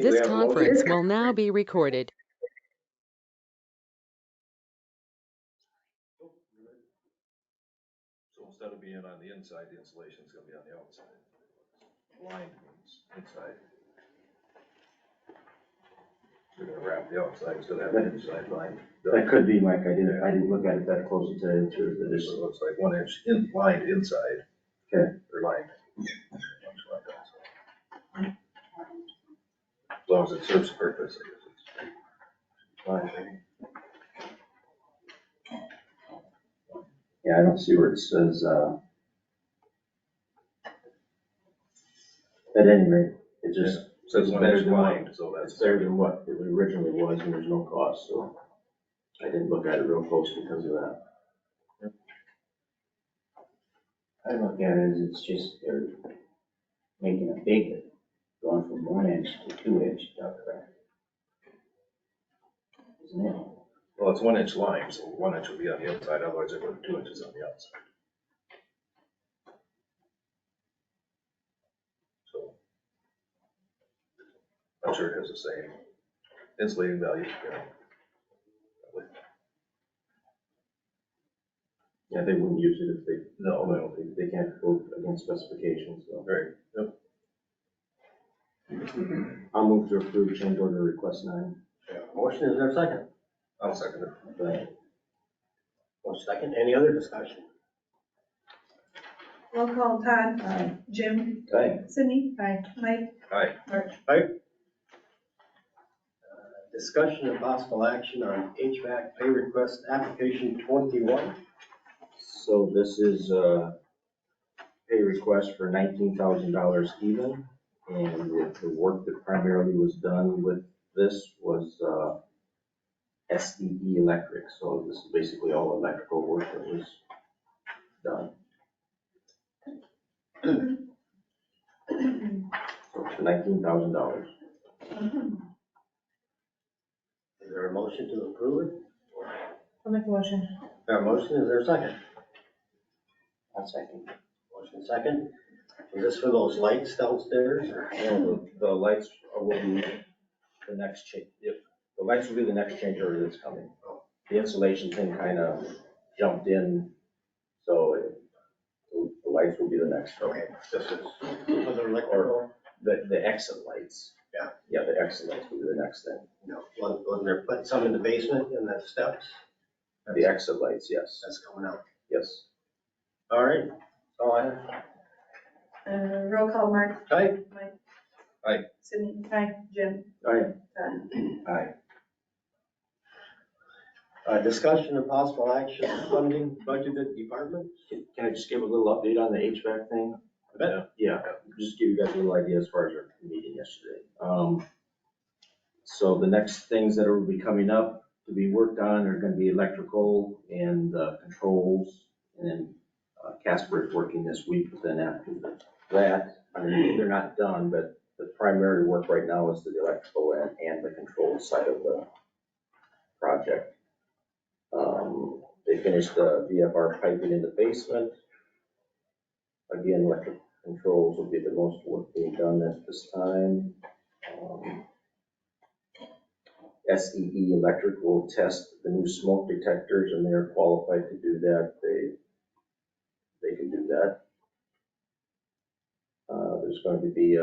This conference will now be recorded. So instead of being on the inside, the insulation is gonna be on the outside. Lined means inside. You're gonna wrap the outside instead of having the inside lined. That could be, Mike, I didn't look at it that closely today, too. It just looks like 1 inch lined inside. Okay. Or lined. As long as it serves the purpose, I guess it's fine. Yeah, I don't see where it says, at any rate, it just Says it's 1 better inch than lined, what, so it's that's. better than what it originally was, and there's no cost, so I didn't look at it real close because of that. I look at it as it's just they're making it bigger, going from 1 inch to 2 inch duct rack. Isn't it? Well, it's 1 inch lined, so 1 inch would be on the inside, otherwise it would be 2 inches on the outside. So. I'm sure it has the same insulating value, you know. Yeah, they wouldn't use it if they, No, I don't think. they can't go against specifications, so. Right, yep. I'll move to approve change order request 9. Yeah, motion, is there a second? I'll second it. Right. One second, any other discussion? Roll call, Todd. Aye. Jim. Aye. Sydney. Aye. Mike. Aye. Mark. Discussion and possible action on HVAC pay request application 21. So this is a pay request for $19,000 even, and the work that primarily was done with this was SEE Electric, so this is basically all electrical work that was done. So it's $19,000. Is there a motion to approve it? I'll make a motion. There a motion, is there a second? I'll second. Motion second. Is this for those lights downstairs or? And the lights will be the next change, the lights will be the next change order that's coming. The insulation thing kind of jumped in, so the lights will be the next. Okay, this is for the electrical. The exit lights. Yeah. Yeah, the exit lights will be the next thing. No, wasn't there putting some in the basement in the steps? The exit lights, yes, That's coming out. yes. All right, that's all I have. Roll call, Mark. Aye. Mike. Aye. Sydney. Aye. Jim. All right. Todd. Aye. Discussion and possible action on funding budgeted departments. Can I just give a little update on the HVAC thing? Yeah. Yeah, just give you guys a little idea as far as our meeting yesterday. So the next things that will be coming up to be worked on are gonna be electrical and controls. And then Casper is working this week, but then after that, I mean, they're not done, but the primary work right now is the electrical and the control side of the project. They finished the VFR piping in the basement. Again, electric controls will be the most work being done at this time. SEE Electric will test the new smoke detectors, and they're qualified to do that. They can do that. There's going to be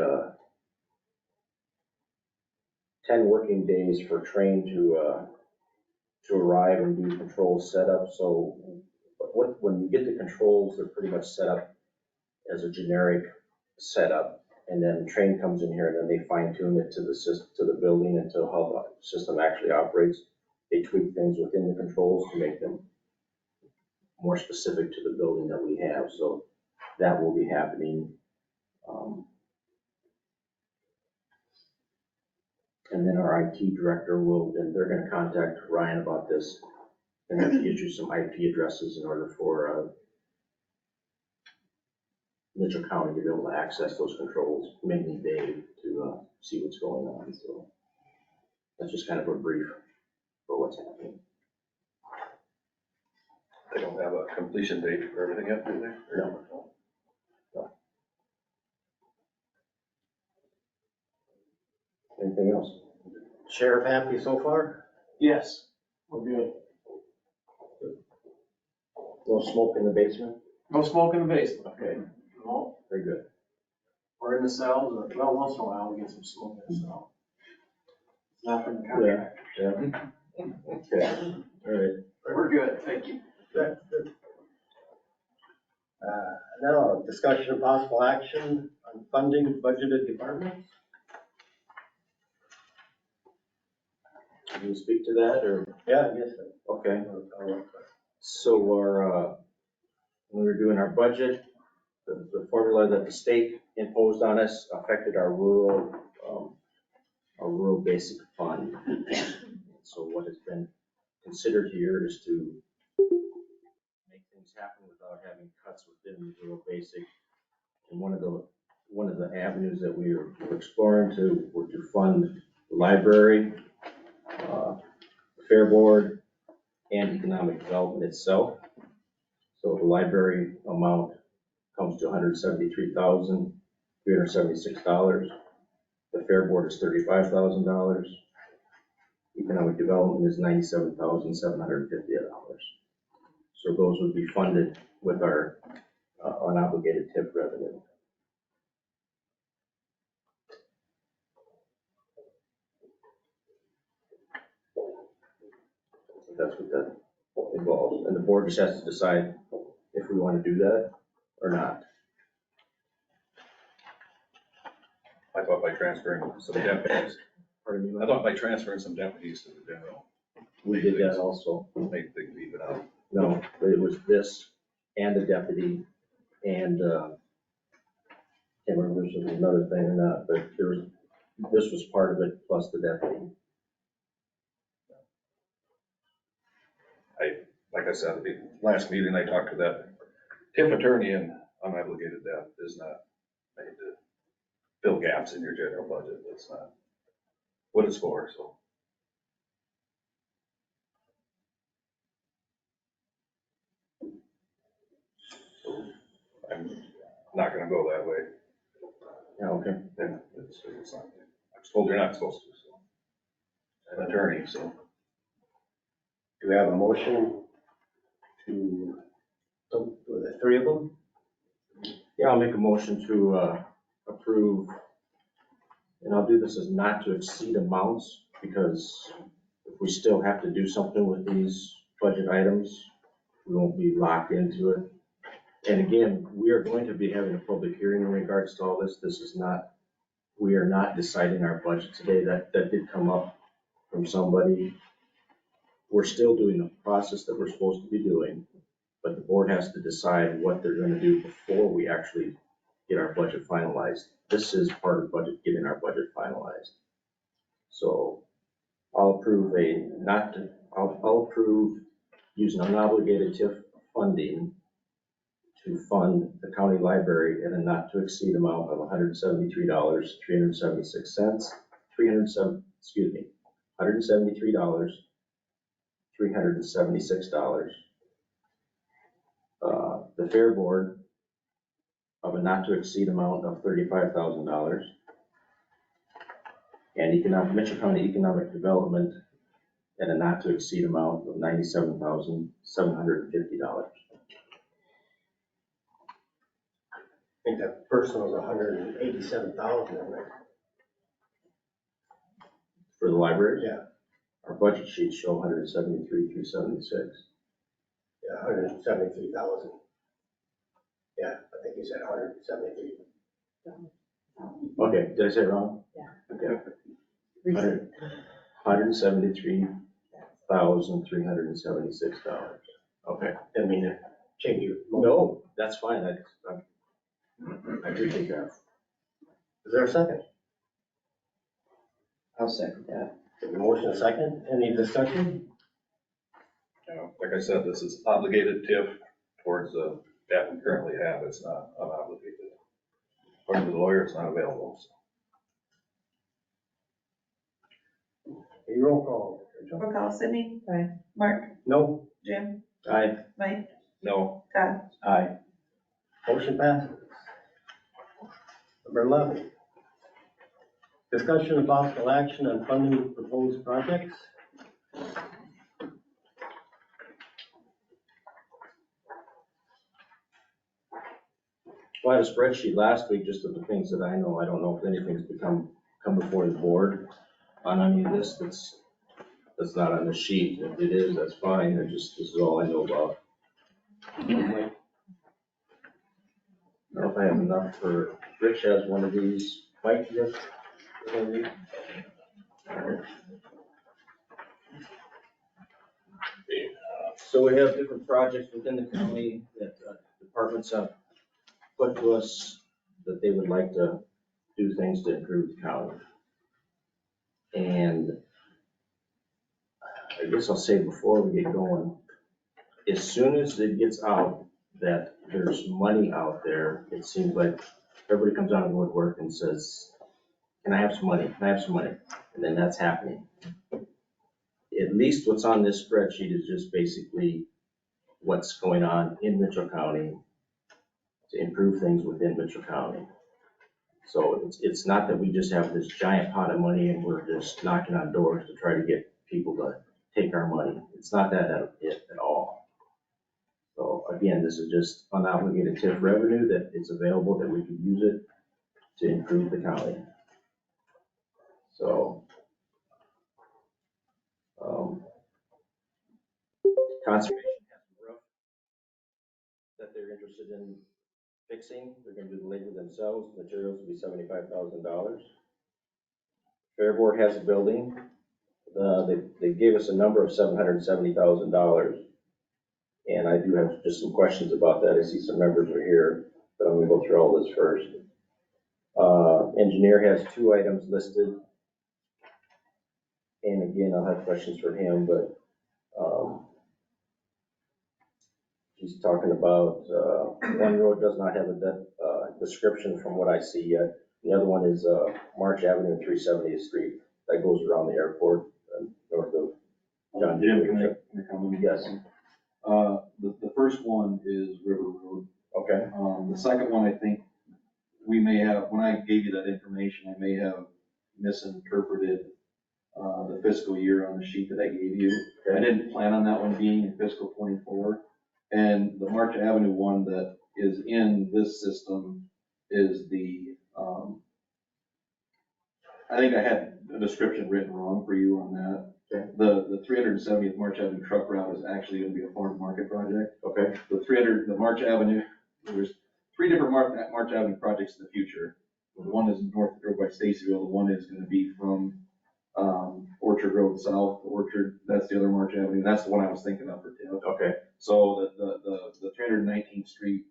10 working days for Train to arrive and do control setup. So when you get the controls, they're pretty much set up as a generic setup, and then Train comes in here and then they fine tune it to the system, to the building, and to how the system actually operates. They tweak things within the controls to make them more specific to the building that we have. So that will be happening. And then our IT director and they're gonna contact Ryan about this and have to issue some IP addresses in order for Mitchell County to be able to access those controls, mainly Dave, to see what's going on. So that's just kind of a brief for what's happening. They don't have a completion date for everything yet, do they? No. Anything else? Sheriff happy so far? Yes, we're good. No smoke in the basement? No smoke in the basement. Okay, No, very good. we're in the cells, or, well, once in a while we get some smoke in the cell. Not from the contractor. Yeah. Okay, all right. We're good, thank you. Good, good. Now, discussion of possible action on funding budgeted departments. Can you speak to that, or? Yeah, yes. Okay. So when we were doing our budget, the formula that the state imposed on us affected our rural basic fund. So what has been considered here is to make things happen without having cuts within the rural basic. And one of the avenues that we were exploring were to fund the library, fair board, and economic development itself. So the library amount comes to $173,376. The fair board is $35,000. Economic development is $97,750. So those would be funded with our unobligated TIF revenue. That's what that involves. And the board just has to decide if we want to do that or not. I thought by transferring some deputies, Pardon me, I thought by transferring some deputies to the general, we did that also. make things even out. No, but it was this and a deputy and, can't remember if there was another thing or not, but this was part of it plus the deputy. Like I said, at the last meeting, I talked to that TIF attorney, and unobligated debt is not made to fill gaps in your general budget. That's not what it's for, so. I'm not gonna go that way. Yeah, okay. Then it's not, I'm told you're not supposed to, so. An attorney, so. Do we have a motion to the three of them? Yeah, I'll make a motion to approve, and I'll do this as not to exceed amounts, because if we still have to do something with these budget items, we won't be locked into it. And again, we are going to be having a public hearing in regards to all this. This is not, we are not deciding our budget today. That did come up from somebody. We're still doing the process that we're supposed to be doing, but the board has to decide what they're gonna do before we actually get our budget finalized. This is part of budget, getting our budget finalized. So I'll approve I'll approve using unobligated TIF funding to fund the county library at a not to exceed amount of $173,376, $173,376. The fair board of a not to exceed amount of $35,000. And Mitchell County Economic Development at a not to exceed amount of $97,750. I think that person was 187,000 in there. For the library? Yeah. Our budget sheets show 173,376. Yeah, 173,000. Yeah, I think you said 173. Okay, did I say it wrong? Yeah. Okay. $173,376. Okay. Didn't mean to change your. No, that's fine. I appreciate that. Is there a second? I'll second that. Motion a second. Any discussion? Like I said, this is obligated TIF towards the debt we currently have. It's not unobligated. According to the lawyer, it's not available. So. A roll call. Roll call, Sydney? Aye. Mark? No. Jim? Aye. Mike? No, Todd? Aye. Motion passes. Number 11. Discussion of possible action on funding proposed projects. Well, I had a spreadsheet last week just of the things that I know. I don't know if anything's come before the board on any of this that's not on the sheet. If it is, that's fine. This is all I know about. I don't know if I have enough for, Rich has one of these. Mike, you have one of these? All right. So we have different projects within the county that departments have put to us that they would like to do things to improve the county. And I guess I'll say before we get going, as soon as it gets out that there's money out there, it seems like everybody comes out of the woodwork and says, can I have some money? Can I have some money? And then that's happening. At least what's on this spreadsheet is just basically what's going on in Mitchell County to improve things within Mitchell County. So it's not that we just have this giant pot of money and we're just knocking on doors to try to get people to take our money. It's not that at all. So again, this is just unobligated TIF revenue that is available that we can use it to improve the county. So conservation has a roof that they're interested in fixing. They're gonna do the labor themselves. Materials will be $75,000. Fair Board has a building. They gave us a number of $770,000. And I do have just some questions about that. I see some members are here, but I'm gonna go through all this first. Engineer has 2 items listed. And again, I'll have questions for him, but he's talking about one road does not have a description from what I see yet. The other one is March Avenue and 370th Street. That goes around the airport north of John. Jim, can I comment? Yes. The first one is River Road. Okay. The second one, I think we may have, when I gave you that information, I may have misinterpreted the fiscal year on the sheet that I gave you. I didn't plan on that one being in fiscal 24. And the March Avenue one that is in this system is the, I think I had a description written wrong for you on that. Okay. The 370th March Avenue truck route is actually gonna be a farm market project. Okay. The March Avenue, there's 3 different March Avenue projects in the future. One is north of by Stacyville, the one is gonna be from, Orchard Road South, Orchard, that's the other March Avenue, that's the one I was thinking of for Tim. Okay. So the 319th Street,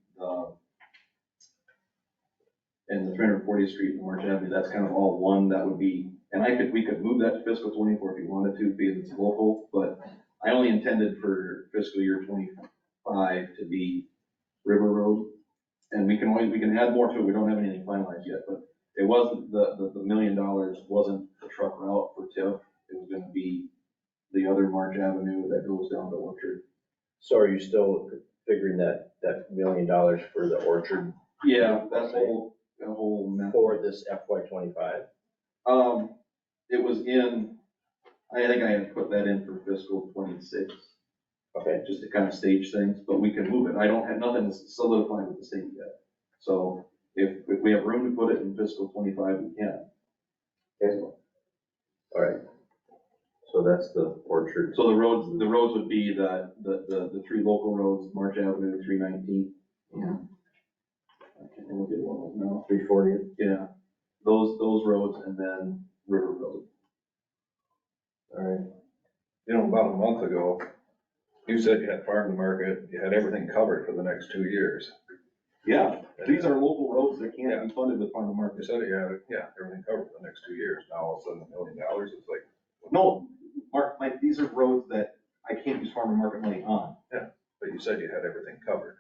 and the 340th Street and March Avenue, that's kind of all one, that would be, and we could move that to fiscal 24 if you wanted to, because it's local, but I only intended for fiscal year 25 to be River Road. And we can add more to it, we don't have anything finalized yet, but it wasn't, the $1 million wasn't the truck route for TIF, it was gonna be the other March Avenue that goes down to Orchard. So are you still figuring that $1 million for the Orchard? Yeah, that's the whole method. For this FY25? It was in, I think I had put that in for fiscal 26. Okay. Just to kind of stage things, but we can move it. I don't have nothing solidified with the state yet. So if we have room to put it in fiscal 25, we can. Okay. All right. So that's the Orchard. So the roads would be the 3 local roads, March Avenue, 319. Yeah. I can't look at one now. 340. Yeah. Those roads and then River Road. All right. You know, about a month ago, you said you had farm to market, you had everything covered for the next 2 years. Yeah, these are local roads that can't be funded with farm to market. You said you had, everything covered for the next 2 years. Now all of a sudden $1 million, it's like. No, Mark, like, these are roads that I can't use farm to market money on. Yeah, but you said you had everything covered.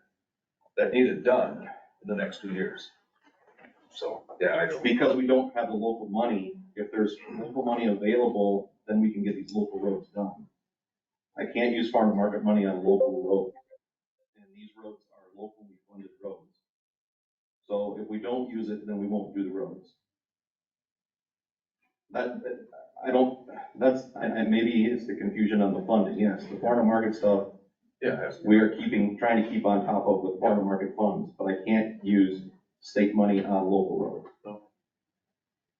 That needed done in the next 2 years. So, yeah, I don't. Because we don't have the local money, if there's local money available, then we can get these local roads done. I can't use farm to market money on local roads. And these roads are locally funded roads. So if we don't use it, then we won't do the roads. I don't, maybe it's the confusion on the funding, yes, the farm to market stuff, Yeah, it has to be. we are trying to keep on top of with farm to market funds, but I can't use state money on local roads. No.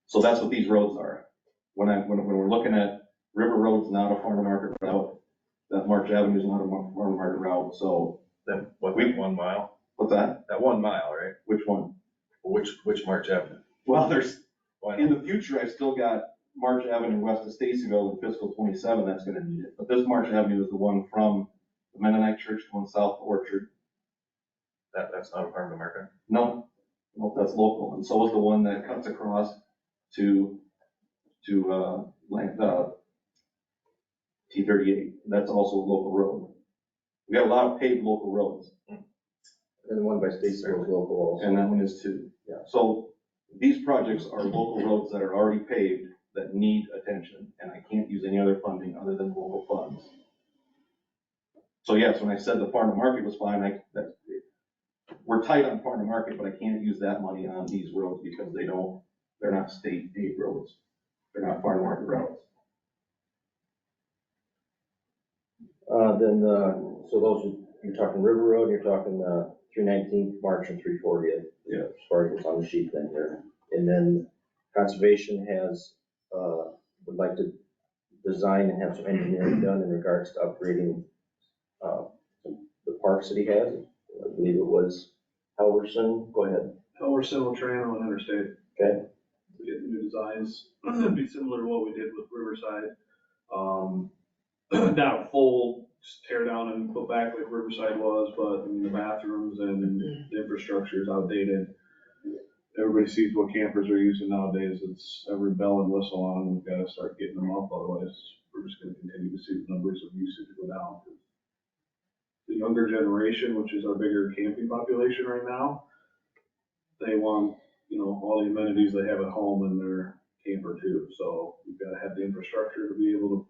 So that's what these roads are. When we're looking at River Road's not a farm to market route, that March Avenue is not a farm to market route, so, Then, what, that 1 mile? what's that? That 1 mile, right? Which one? Which March Avenue? Well, there's, Why in not? the future, I've still got March Avenue west of Stacyville in fiscal 27, that's gonna need it. But this March Avenue is the one from the Mennonite Church going south to Orchard. That's not a farm to market? No, that's local. And so is the one that cuts across to T38. That's also a local road. We got a lot of paved local roads. And the one by Statesville is local also. And that one is too. Yeah. So these projects are local roads that are already paved that need attention, and I can't use any other funding other than local funds. So yes, when I said the farm to market was fine, we're tight on farm to market, but I can't use that money on these roads because they're not state paved roads. They're not farm to market routes. So those, you're talking River Road, you're talking 319th, March, and 340th. Yeah. As far as what's on the sheet then here. And then Conservation would like to design and have some engineering done in regards to upgrading the parks that he has. I believe it was Helverson. Go ahead. Helverson, Latrano, and Interstate. Okay. We get new designs, it'd be similar to what we did with Riverside. Not a full tear down and put back like Riverside was, but I mean, the bathrooms and the infrastructure is outdated. Everybody sees what campers are using nowadays. It's every bell and whistle on them. We've got to start getting them up, otherwise we're just going to continue to see the numbers of usage go down. The younger generation, which is our bigger camping population right now, they want, all the amenities they have at home in their camper too. So we've got to have the infrastructure to be able to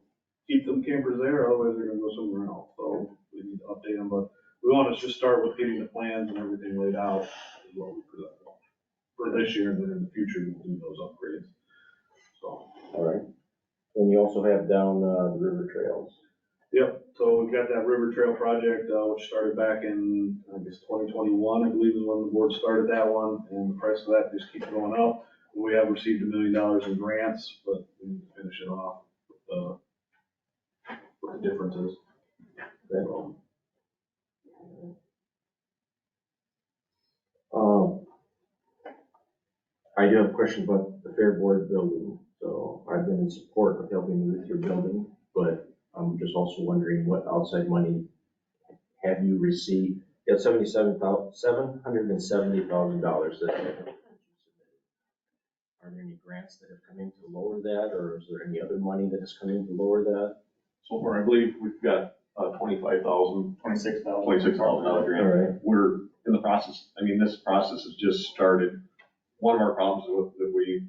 keep them campers there, otherwise they're gonna go somewhere else. So we need to update them, but we want to just start with getting the plans and everything laid out as well for this year, and then in the future we'll do those upgrades. So. All right. And you also have down the river trails. Yep, so we've got that river trail project, which started back in, I guess, 2021, I believe is when the board started that one, and the price of that just keeps going up. We have received $1 million in grants, but we need to finish it off with the differences. So, I do have a question about the Fair Board building. So I've been in support of helping you with your building, but I'm just also wondering what outside money have you received? You have $770,000 that have been submitted. Are there any grants that have come in to lower that, or is there any other money that has come in to lower that? So far, I believe we've got $26,000 grant. All right. We're in the process. I mean, this process has just started. One of our problems that we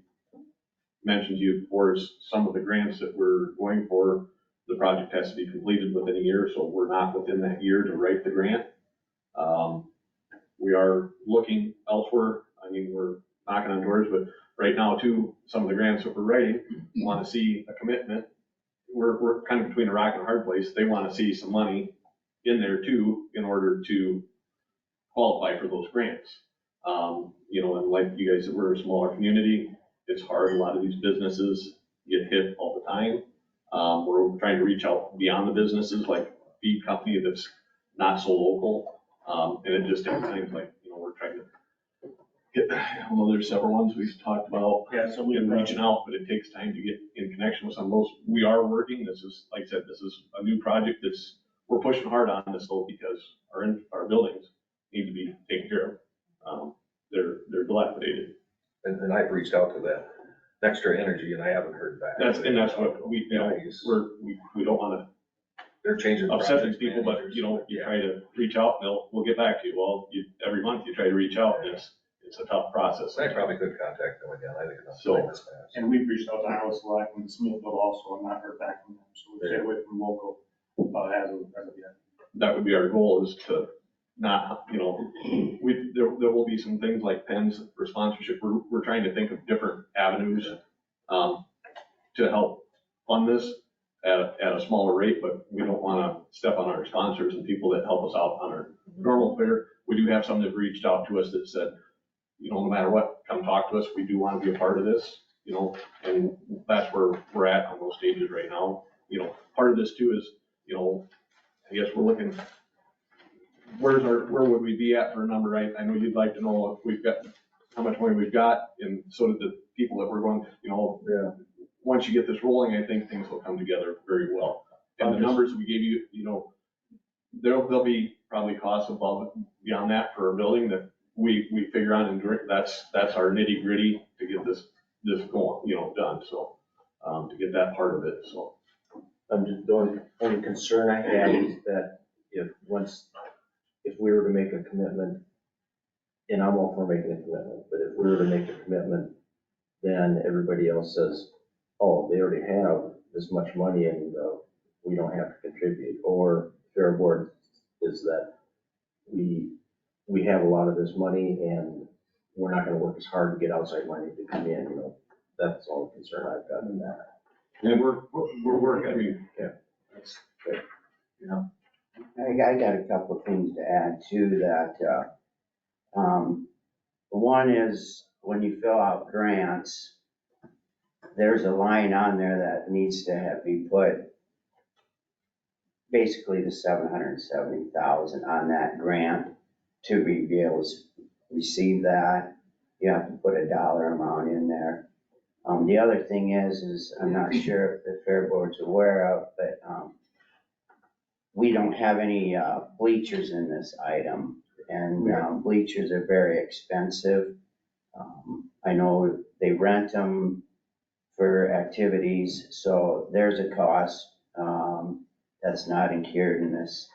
mentioned to you before is some of the grants that we're going for, the project has to be completed within a year, so we're not within that year to write the grant. We are looking elsewhere. I mean, we're knocking on doors, but right now too, some of the grants that we're writing want to see a commitment. We're kind of between a rock and a hard place. They want to see some money in there too, in order to qualify for those grants. And like you guys said, we're a smaller community. It's hard. A lot of these businesses get hit all the time. We're trying to reach out beyond the businesses, like feed company that's not so local. And it just takes time, we're trying to get, there's several ones we've talked about. Yeah, so we've reaching out, but it takes time to get in connection with some of those. We are working. This is, like I said, this is a new project we're pushing hard on this though, because our buildings need to be taken care of. They're dilapidated. And I've reached out to that Extra Energy and I haven't heard back. That's what we, we don't want to they're changing upset project these people, but managers. you try to reach out and we'll get back to you. Well, every month you try to reach out and it's a tough process. I probably could contact them again. I think it's So- not this fast. And we've reached out to Iowa Select and Smithville also, and not heard back from them, so we stay away from local, as of yet. That would be our goal, is to not, there will be some things like pens for sponsorship. We're trying to think of different avenues. to help fund this at a smaller rate, but we don't want to step on our sponsors and people that help us out on our normal fare. We do have some that reached out to us that said, no matter what, come talk to us. We do want to be a part of this, and that's where we're at on those stages right now. Part of this too is, I guess we're looking, where would we be at for a number? I know you'd like to know if we've got, how much money we've got, and so did the people that we're going, Yeah. once you get this rolling, I think things will come together very well. And the numbers we gave you, there'll be probably costs above, beyond that for a building that we figure out, and that's our nitty gritty to get this going, done, so, to get that part of it, so. The only concern I have is that if we were to make a commitment, and I'm all for making a commitment, but if we were to make a commitment, then everybody else says, oh, they already have this much money and we don't have to contribute. Or Fair Board is that we have a lot of this money and we're not gonna work as hard to get outside money to come in, that's all the concern I've got in that. And we're working, I mean, That's good. I got a couple of things to add to that. One is when you fill out grants, there's a line on there that needs to be put, basically the 770,000 on that grant to be able to receive that. You have to put a dollar amount in there. The other thing is I'm not sure if the Fair Board's aware of, but we don't have any bleachers in this item, and bleachers are very expensive. I know they rent them for activities, so there's a cost that's not incurred in this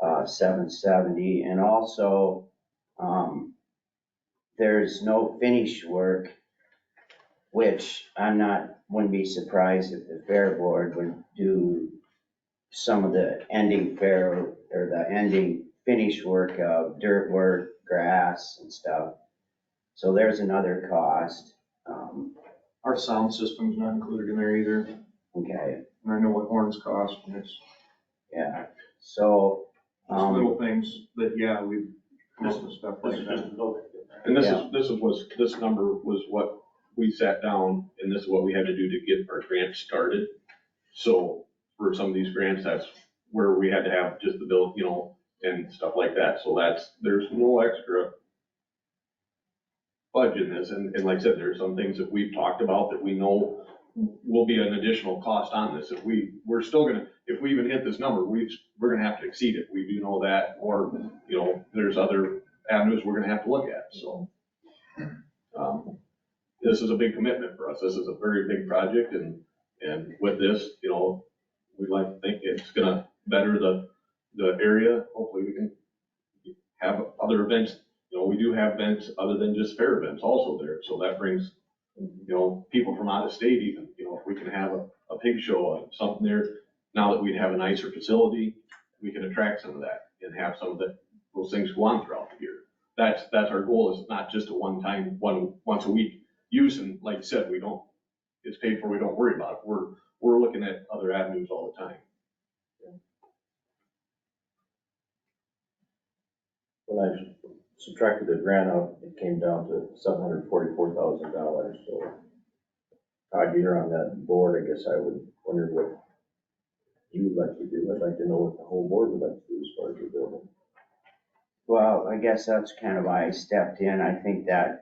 770. And also, there's no finish work, which wouldn't be surprised if the Fair Board would do some of the ending fair or the ending finish work of dirt work, grass and stuff. So there's another cost. Our sound system's not included in there either, Okay, and I know what horns cost, and it's yeah, so, little things that, we've come up with stuff like that. and this number was what we sat down, and this is what we had to do to get our grant started. So for some of these grants, that's where we had to have just the bill, and stuff like that. So there's no extra budget in this. And like I said, there's some things that we've talked about that we know will be an additional cost on this. If we even hit this number, we're gonna have to exceed it. We do know that, or, there's other avenues we're gonna have to look at, so. This is a big commitment for us. This is a very big project, and with this, we'd like to think it's gonna better the area. Hopefully we can have other events. We do have events other than just fair events also there, so that brings, people from out of state even, if we can have a pig show or something there, now that we'd have a nicer facility, we can attract some of that and have some of those things go on throughout the year. That's our goal, is not just a one-time, once a week use, and like you said, it's paid for, we don't worry about it. We're looking at other avenues all the time. When I subtracted the grant out, it came down to $744,000, so Todd, you're on that board, I guess I would wonder what you would like to do. I'd like to know what the whole board would like to do as far as your building. well, I guess that's kind of why I stepped in. I think that,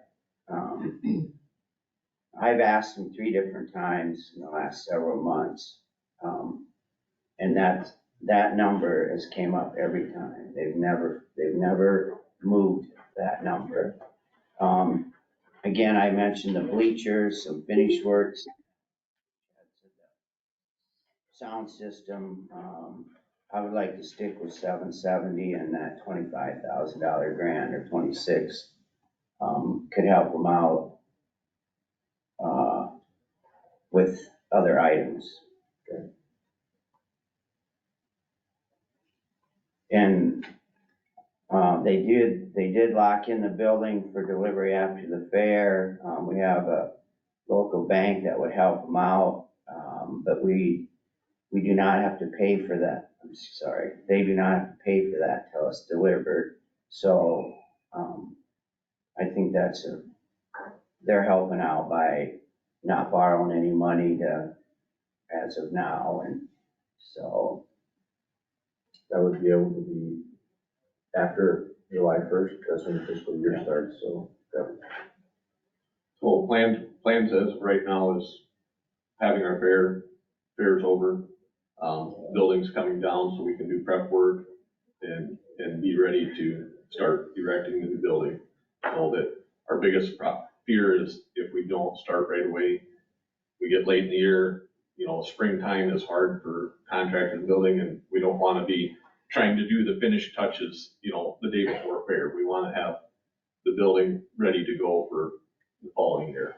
I've asked them 3 different times in the last several months. And that number has came up every time. They've never moved that number. Again, I mentioned the bleachers, some finish works, sound system. I would like to stick with 770 and that $25,000 grant, or 26, could help them out with other items. Okay. And they did lock in the building for delivery after the fair. We have a local bank that would help them out. But we do not have to pay for that. I'm sorry, they do not have to pay for that till it's delivered. So, I think they're helping out by not borrowing any money as of now, and so. That would be able to be after July 1st, that's when the fiscal year starts, so. So plan says right now is having our fairs over, buildings coming down so we can do prep work and be ready to start erecting the new building. So that our biggest fear is if we don't start right away, we get late in the year, springtime is hard for contractors building, and we don't want to be trying to do the finished touches, the day before fair. We want to have the building ready to go for the following year.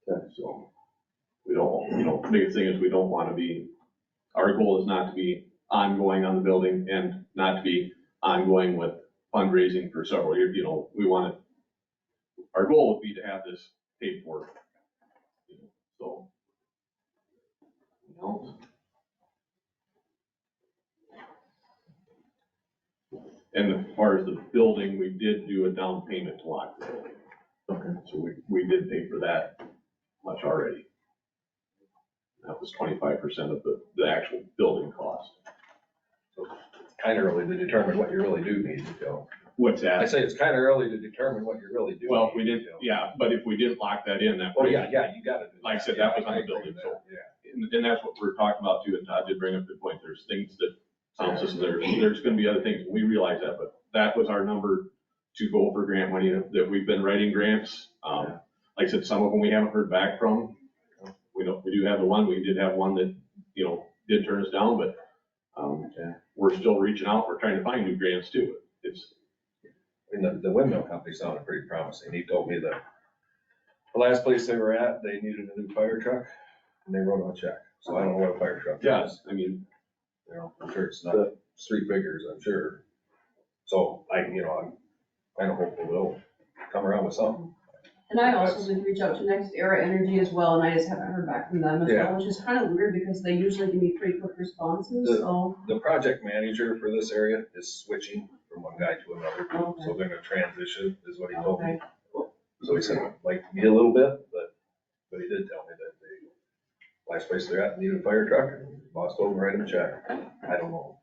Okay, so we don't, the biggest thing is we don't want to be, our goal is not to be ongoing on the building and not to be ongoing with fundraising for several years. We want to, our goal would be to have this paid for. So. And as far as the building, we did do a down payment to lock the building. Okay. So we did pay for that much already. That was 25% of the actual building cost. So it's kind of early to determine what you really do need, What's that? I say it's kind of early to determine what you really do. Well, if we didn't, but if we didn't lock that in, that. Oh, yeah, you gotta do that. Like I said, that was on the building, so. Yeah. And that's what we're talking about too, and Todd did bring up a good point. There's things that sound system, there's gonna be other things. We realize that, but that was our number to go for grant money, that we've been writing grants. Like I said, some of them we haven't heard back from. We do have the one, we did have one that, did turn us down, but, we're still reaching out. We're trying to find new grants too. The windmill company sounded pretty promising. He told me that the last place they were at, they needed a new fire truck and they wrote on a check. So I don't know what a fire truck is. Yeah, I mean, I'm sure it's not 3 figures, I'm sure. So I'm kind of hopeful they'll come around with something. And I also did reach out to Next Era Energy as well, and I just haven't heard back from them as well, which is kind of weird because they usually give me pretty quick responses, so. The project manager for this area is switching from one guy to another. Okay. So they're gonna transition, is what he told me. Okay. So he said, like, be a little bit, but he did tell me that last place they're at needed a fire truck, and boss told him write him a check. I don't know.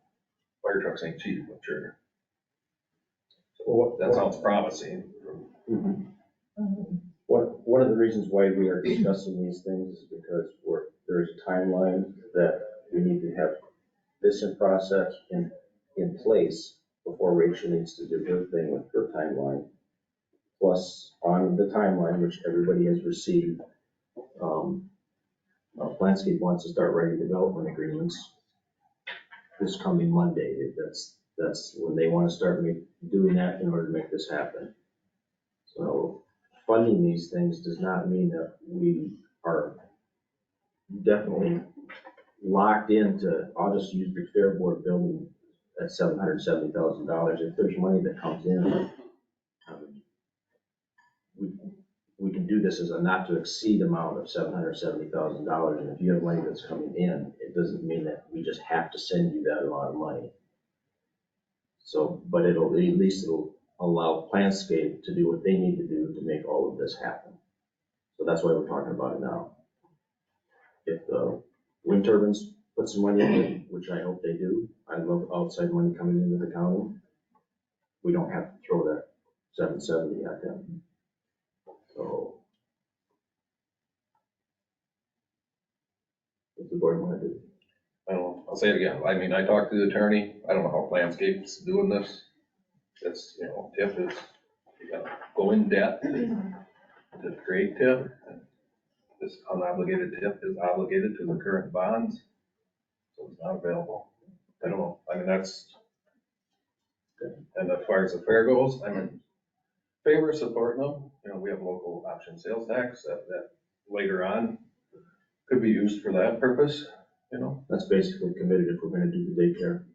Fire trucks ain't cheap, I'm sure. So that sounds promising. One of the reasons why we are discussing these things is because there's a timeline that we need to have this in process in place before Rachel needs to do her thing with her timeline. Plus, on the timeline, which everybody has received, Landscape wants to start writing development agreements this coming Monday. That's when they want to start doing that in order to make this happen. So funding these things does not mean that we are definitely locked into, I'll just use the Fair Board building at $770,000. If there's money that comes in, we can do this as a not to exceed amount of $770,000. And if you have money that's coming in, it doesn't mean that we just have to send you that amount of money. So, but at least it'll allow Planscape to do what they need to do to make all of this happen. So that's why we're talking about it now. If the wind turbines put some money in it, which I hope they do, I love outside money coming into the county, we don't have to throw that 770 at them. So, what's the board want to do? I don't know, I'll say it again. I mean, I talked to the attorney. I don't know how Landscape's doing this. It's, TIF is, you gotta go in debt to create TIF. This unobligated TIF is obligated to the current bonds, so it's not available. I don't know, I mean, that's, and as far as the fair goes, I'm in favor of supporting them. We have local option sales tax that later on could be used for that purpose, That's basically committed if we're gonna do the daycare.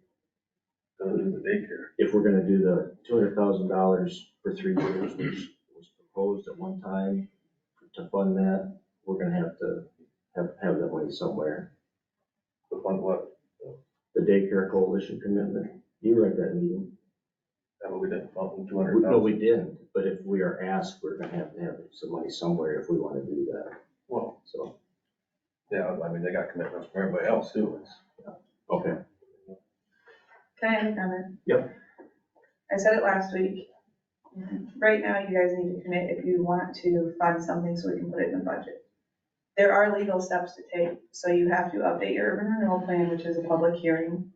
the daycare. If we're gonna do the $200,000 for 3 years, which was proposed at one time to fund that, we're gonna have to have that money somewhere. The fund what? The daycare coalition commitment, you were at that meeting. That we didn't fund them 200,000. No, we didn't, but if we are asked, we're gonna have to have some money somewhere if we wanna do that, Well, so, yeah, I mean, they got commitments from everybody else too. okay. Can I have a comment? Yep. I said it last week. Right now, you guys need to commit if you want to fund something so we can put it in the budget. There are legal steps to take, so you have to update your urban renewal plan, which is a public hearing,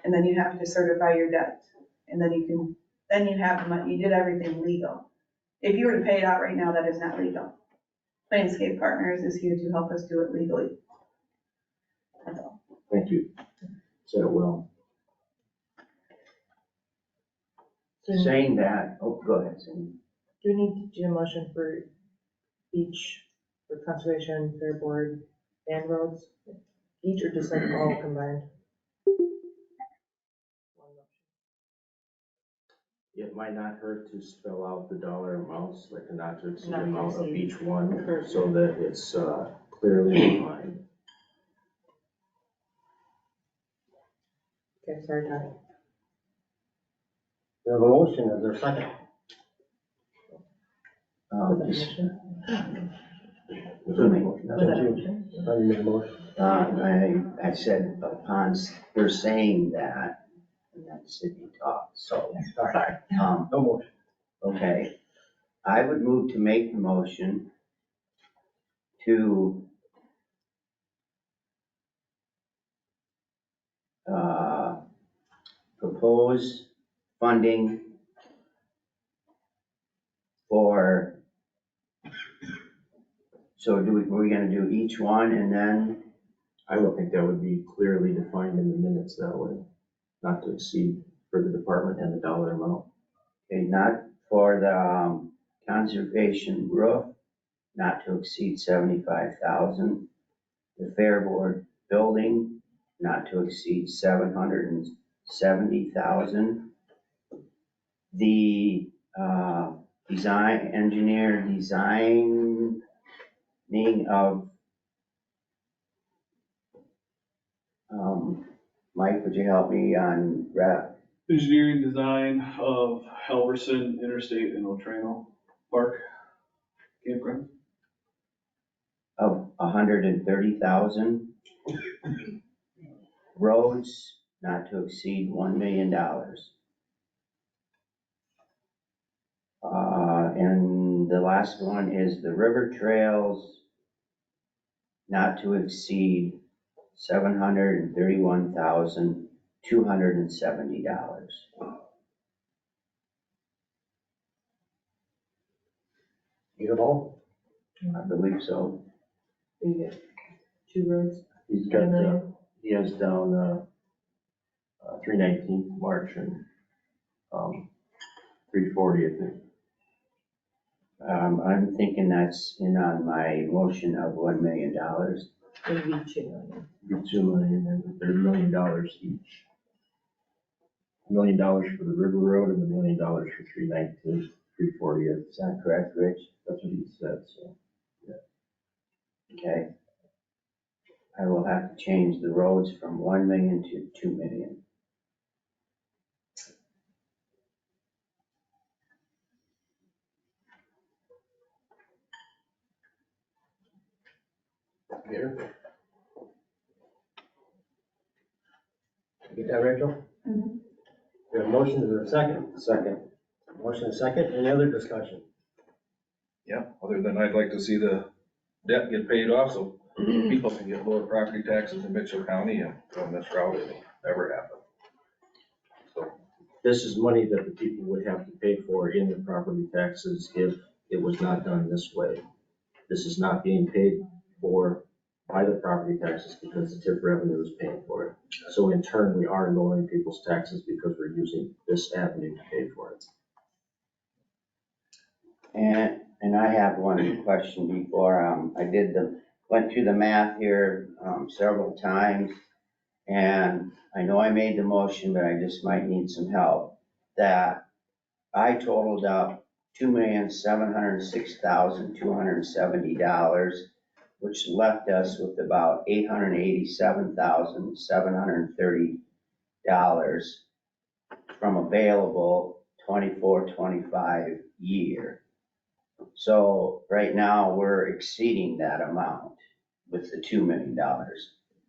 and then you have to certify your debt. And then you have the money, you did everything legal. If you were to pay it out right now, that is not legal. Planescape Partners is here to help us do it legally. That's all. Thank you. Said it well. Saying that, oh, go ahead, Cindy. Do we need to do a motion for each, for conservation, fair board, and roads? Each or just like all combined? It might not hurt to spell out the dollar amounts, like the not to exceed Not to amount of exceed. each one, so that it's clearly defined. Okay, sorry, Todd. We have a motion, is there a second? Was that a Just- motion? Was there a motion? Was that a motion? I thought you made a motion. I said upon, they're saying that, and that's city talk, so. Sorry, Um, no motion. Okay, I would move to make the motion to propose funding for, so we're gonna do each one and then, I would think that would be clearly defined in the minutes that way, not to exceed for the department and the dollar amount. okay, not for the conservation roof, not to exceed 75,000. The Fair Board building, not to exceed 770,000. The designing of, Mike, would you help me on that? Engineering design of Halverson Interstate and Otrano Park campground. Of 130,000. Roads, not to exceed $1 million. And the last one is the river trails, not to exceed $731,270. You have all? I believe so. You get 2 roads, He's $1 got, million. he has down 319 March and 340, I think. I'm thinking that's in on my motion of $1 million. It'd be 2 million. Be $2 million, and they're $1 million each. $1 million for the River Road and $1 million for 319, 340. Is that correct, Rich? That's what he said, so. Okay. I will have to change the roads from 1 million to 2 million. Here. Get that, Rachel? Mhm. We have a motion, is there a second? Second. Motion and second, any other discussion? Yeah, other than I'd like to see the debt get paid off so people can get lower property taxes in Mitchell County and on this route, it'll never happen. So, This is money that the people would have to pay for in the property taxes if it was not done this way. This is not being paid for by the property taxes because the TIF revenue is paying for it. So in turn, we are lowering people's taxes because we're using this avenue to pay for it. And I have one question before, went through the math here, several times. And I know I made the motion, but I just might need some help. That I totaled up $2,706,270 which left us with about $887,730 from available 24-25 year. So right now, we're exceeding that amount with the $2 million.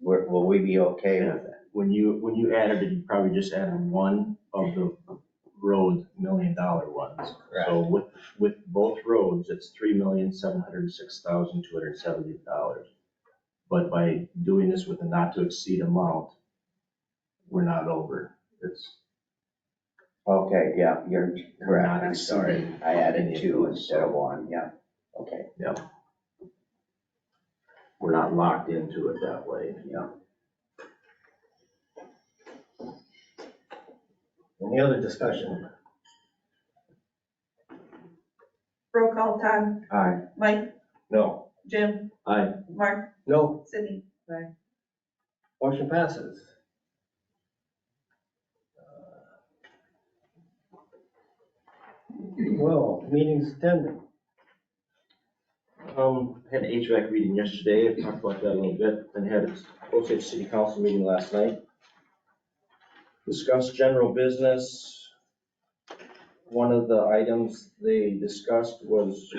Will we be okay with it? When you added it, you probably just added one of the road $1 million ones. So with both roads, it's $3,706,270. But by doing this with a not to exceed amount, we're not over. It's Okay, yeah, you're correct, not I'm sorry. exceeding I added any of 2 those, instead of so- 1, yeah, okay, we're not locked into it that way. yeah. Any other discussion? Roll call, Todd, Aye. Mike, No, Jim, Aye. Mark, No, Sydney. motion passes. Well, meetings attended. Had an HVAC meeting yesterday, I talked about that a little bit, then had an Osage City Council meeting last night. Discussed general business. One of the items they discussed was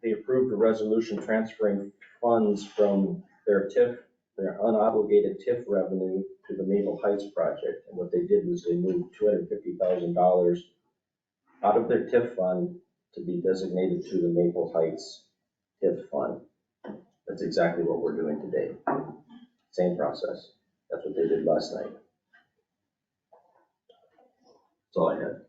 they approved a resolution transferring funds from their TIF, their unobligated TIF revenue to the Maple Heights project. And what they did was they moved $250,000 out of their TIF fund to be designated to the Maple Heights TIF fund. That's exactly what we're doing today. Same process. That's what they did last night. That's all I had.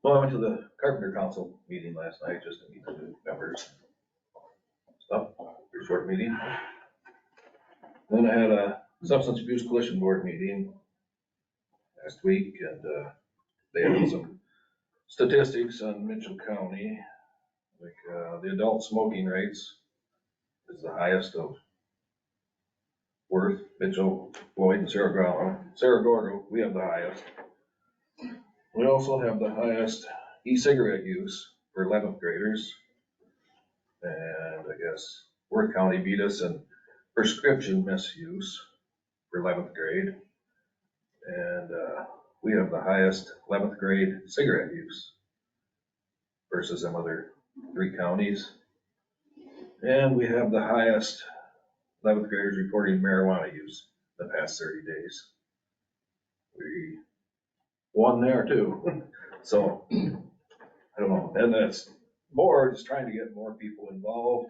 well, I went to the Carpenter Council meeting last night just to meet the new members. Stuff, pretty short meeting. Then I had a Substance Abuse Coalition Board meeting last week, and they had some statistics on Mitchell County. Like, the adult smoking rates is the highest of Worth, Mitchell, Floyd, and Saragordo, we have the highest. We also have the highest e-cigarette use for 11th graders. And I guess Worth County beat us in prescription misuse for 11th grade. And we have the highest 11th grade cigarette use versus them other 3 counties. And we have the highest 11th graders reporting marijuana use the past 30 days. We won there too. So, I don't know, and that's board is trying to get more people involved.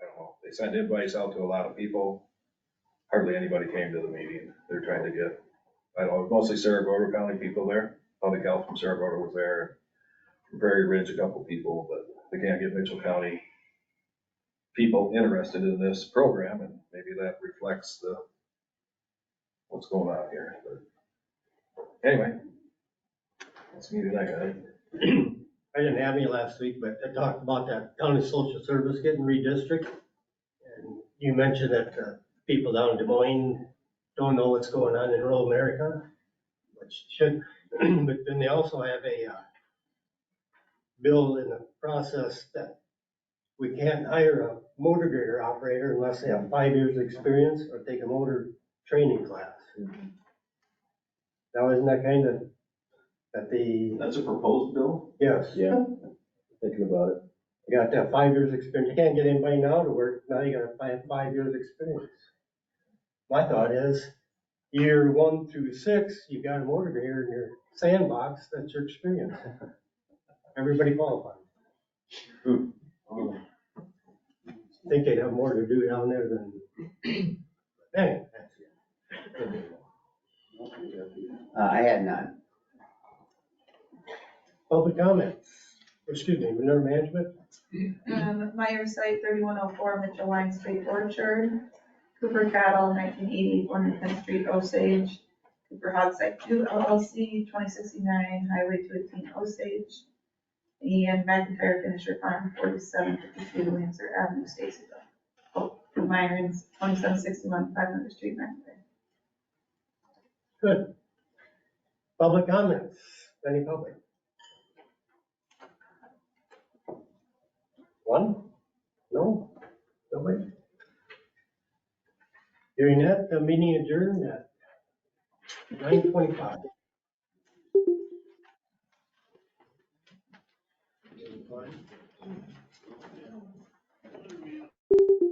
I don't know, they sent invites out to a lot of people. Hardly anybody came to the meeting. They're trying to get, I don't know, mostly Saragordo County people there. Public Health from Saragordo was there. From Prairie Ridge, a couple people, but they can't get Mitchell County people interested in this program, and maybe that reflects what's going on here. But anyway, that's me that guy. I didn't have any last week, but I talked about that county social service getting redistricted. And you mentioned that people down in Des Moines don't know what's going on in rural America, which should, but then they also have a bill in the process that we can't hire a motor grader operator unless they have 5 years of experience or take a motor training class. Now, isn't that kind of, That's a proposed bill? yes. Yeah, thinking about it. You got to have 5 years experience. You can't get anybody now to work. Now you got to have 5 years experience. My thought is year 1 through 6, you got a motor grader in your sandbox. That's your experience. Everybody qualified. I think they'd have more to do down there than, anyway, that's it. I had none. Public comments. Excuse me, manure management? Meyer Site, 3104 Mitchell Line Street, Orchard. Cooper Cattle, 1980, 110th Street, Osage. Cooper Hog Site 2 LLC, 2069 Highway 218, Osage. And McIntyre Finisher Farm, 4752 Lancer Avenue, Stacyville. Oh, Myron's, 2761 500 Street, McIntyre. Good. Public comments. Any public? One? No? Nobody? Hearing that, the meeting adjourned at 9:25.